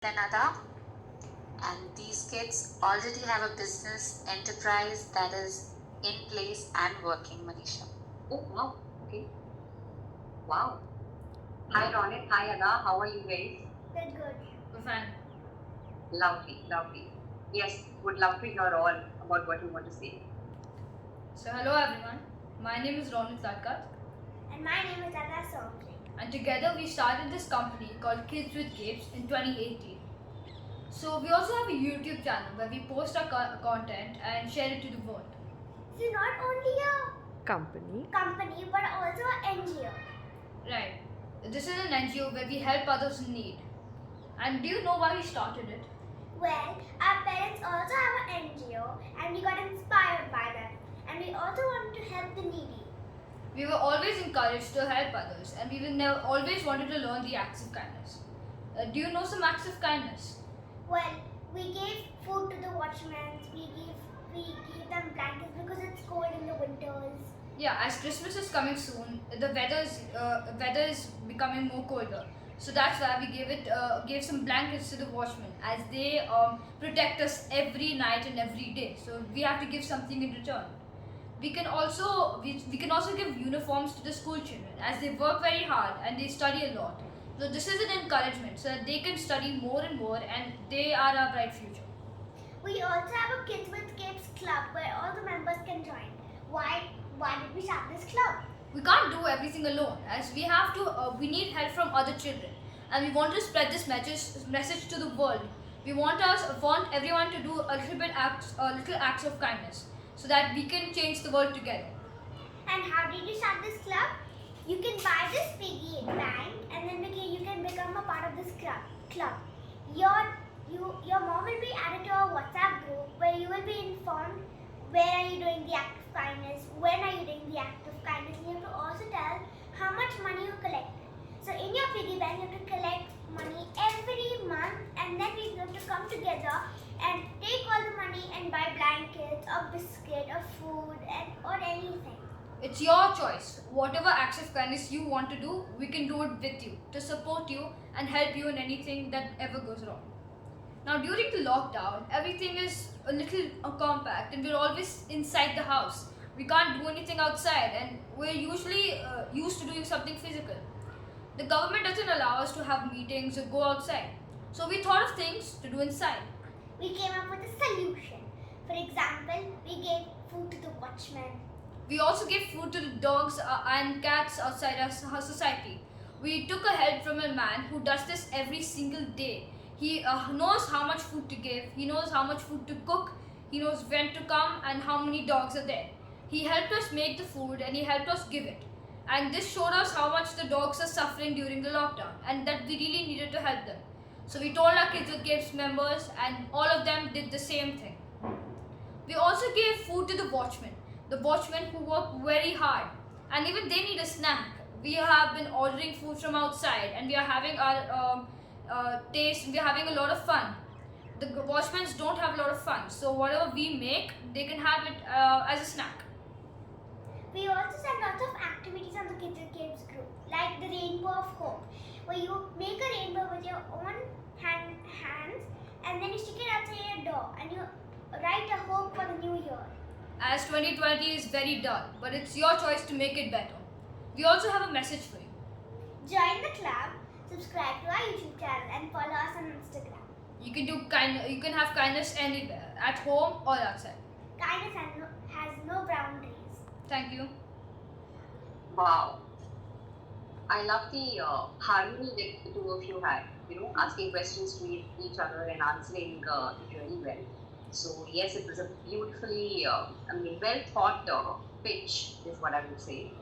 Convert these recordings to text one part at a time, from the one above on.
Another, and these kids already have a business enterprise that is in place and working, Manisha. Oh, wow. Okay. Wow. Hi, Ronit. Hi, Ada. How are you guys? Good, good. We're fine. Lovely, lovely. Yes, would love to hear all about what you want to say. So, hello everyone. My name is Ronit Ladkat, And my name is Ada Somji. and together we started this company called Kids with Capes in 2018. So, we also have a YouTube channel where we post our content and share it to the world. So not only a company. company but also an NGO. Right. This is an NGO where we help others in need. And do you know why we started it? Well, our parents also have an NGO and we got inspired by that. And we also want to help the needy. We were always encouraged to help others, and we always wanted to learn the acts of kindness. Do you know some acts of kindness? Well, we gave food to the watchmen, we gave them blankets because it's cold in the winters. Yeah, as Christmas is coming soon, the weather is becoming more colder. So that's why we gave some blankets to the watchmen, as they protect us every night and every day. So we have to give something in return. We can also give uniforms to the school children, as they work very hard and they study a lot. So this is an encouragement so that they can study more and more, and they are our bright future. We also have a Kids with Capes club where all the members can join. Why did we start this club? We can't do everything alone, as we need help from other children, and we want to spread this message to the world. We want everyone to do little acts of kindness, so that we can change the world together. And how did you start this club? You can buy this piggy bank and then you can become a part of this club. Your mom will be added to a WhatsApp group where you will be informed where are you doing the act of kindness, when are you doing the act of kindness. You have to also tell how much money you collect. So in your piggy bank you have to collect money every month, and then we have to come together and take all the money and buy blankets or biscuit or food or anything. It's your choice. Whatever acts of kindness you want to do, we can do it with you, to support you and help you in anything that ever goes wrong. Now, during the lockdown, everything is a little compact, and we're always inside the house. We can't do anything outside, and we're usually used to doing something physical. The government doesn't allow us to have meetings or go outside. So we thought of things to do inside. We came up with a solution. For example, we gave food to the watchmen. We also gave food to the dogs and cats outside our society. We took a help from a man who does this every single day. He knows how much food to give, he knows how much food to cook, he knows when to come and how many dogs are there. He helped us make the food and he helped us give it. And this showed us how much the dogs are suffering during the lockdown and that we really needed to help them. So we told our Kids with Capes members, and all of them did the same thing. We also gave food to the watchmen who work very hard, and even they need a snack. We have been ordering food from outside, and we are having our taste. We are having a lot of fun. The watchmen don't have a lot of fun, so whatever we make, they can have it as a snack. We also set lots of activities on the Kids with Capes group, like the Rainbow of Hope, where you make a rainbow with your own hands and then you stick it outside your door and you write a hope for the new year. As 2020 is very dull, but it's your choice to make it better. We also have a message for you. Join the club, subscribe to our YouTube channel and follow us on Instagram. You can have kindness anywhere, at home or outside. Kindness has no boundaries. Thank you. Wow. I love the harmony that the two of you had, asking questions to each other and answering it really well. So, yes, it was a beautifully, well thought pitch, is what I would say.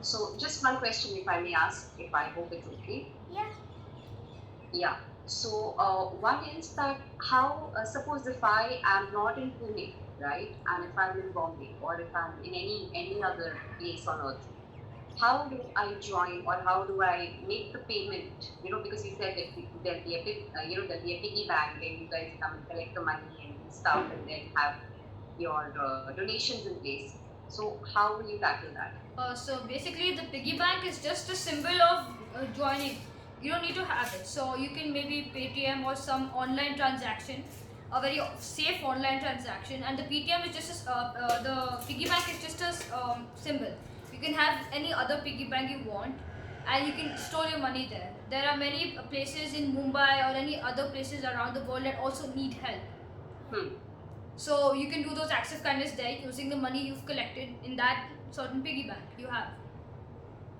So, just one question, if I may ask, if I hope it's okay. Yeah. Yeah. So, one is that how, suppose if I am not in Pune, right, and if I'm in Bombay, or if I'm in any other place on earth, how do I join, or how do I make the payment? Because you said that there'll be there'll be a piggy bank, and you guys come and collect the money and stuff, and then have your donations in place. So, how will you tackle that? So basically, the piggy bank is just a symbol of joining. You don't need to have it. So you can maybe Paytm or some online transaction, a very safe online transaction, and the PTM is just the piggy bank is just a symbol. You can have any other piggy bank you want, and you can store your money there. There are many places in Mumbai or any other places around the world that also need help. Hmm. So you can do those acts of kindness there using the money you've collected in that certain piggy bank you have.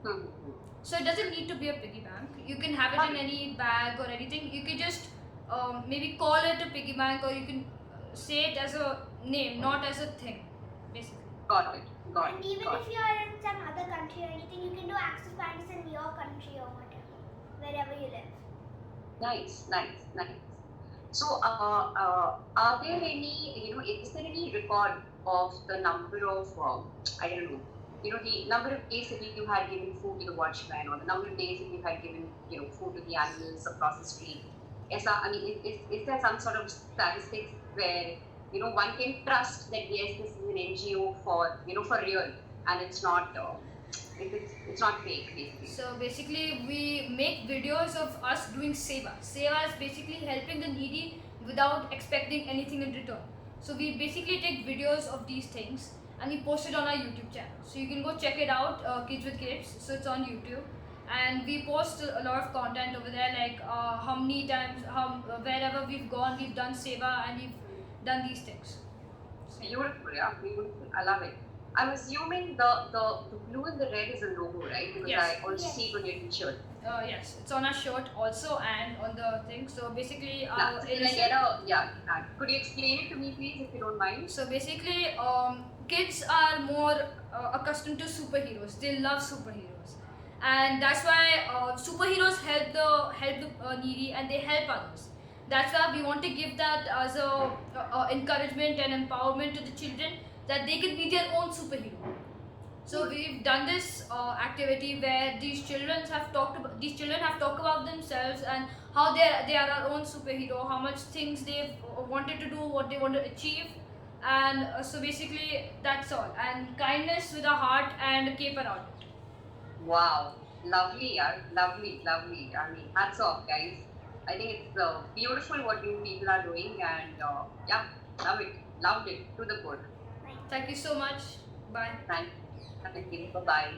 Hmm. So it doesn't need to be a piggy bank. You can have it in any bag or anything. You can just maybe call it a piggy bank, or you can say it as a name, not as a thing, basically. Got it. Got And it. even Got if you are in some other country or anything, you can do acts of kindness in your country or whatever, wherever you live. Nice, nice, nice. So, are there any, is there any record of the number of, I don't know, the number of days that you had given food to the watchman, or the number of days that you had given, food to the animals across the street? Is there some sort of statistics where, one can trust that yes, this is an NGO for, for real, and it's not, it's not fake, basically. So basically, we make videos of us doing seva. Seva is basically helping the needy without expecting anything in return. So we basically take videos of these things and we post it on our YouTube channel. So you can go check it out, Kids with Kids. So it's on YouTube, and we post a lot of content over there, like how many times, wherever we've gone, we've done seva and we've done these things. Beautiful, yeah, beautiful. I love it. I'm assuming the blue and the red is a logo, right? Because Yes. I also Yes. see it on your t-shirt. Yes, it's on our shirt also and on the thing. So basically, Now, so can I get could you explain it to me, please, if you don't mind? So basically, kids are more accustomed to superheroes. They love superheroes, and that's why superheroes help the needy and they help others. That's why we want to give that as a encouragement and empowerment to the children, that they can be their own superhero. So we've done this activity where these children have talked about themselves and how they are our own superhero, how much things they've wanted to do, what they want to achieve, and so basically that's all. And kindness with a heart and a cape around it. Wow, lovely, yeah, lovely, lovely. I mean, hats off, guys. I think it's beautiful what you people are doing, and yeah, loved it, to the good. Thank you so much. Bye. Thank you. Bye bye.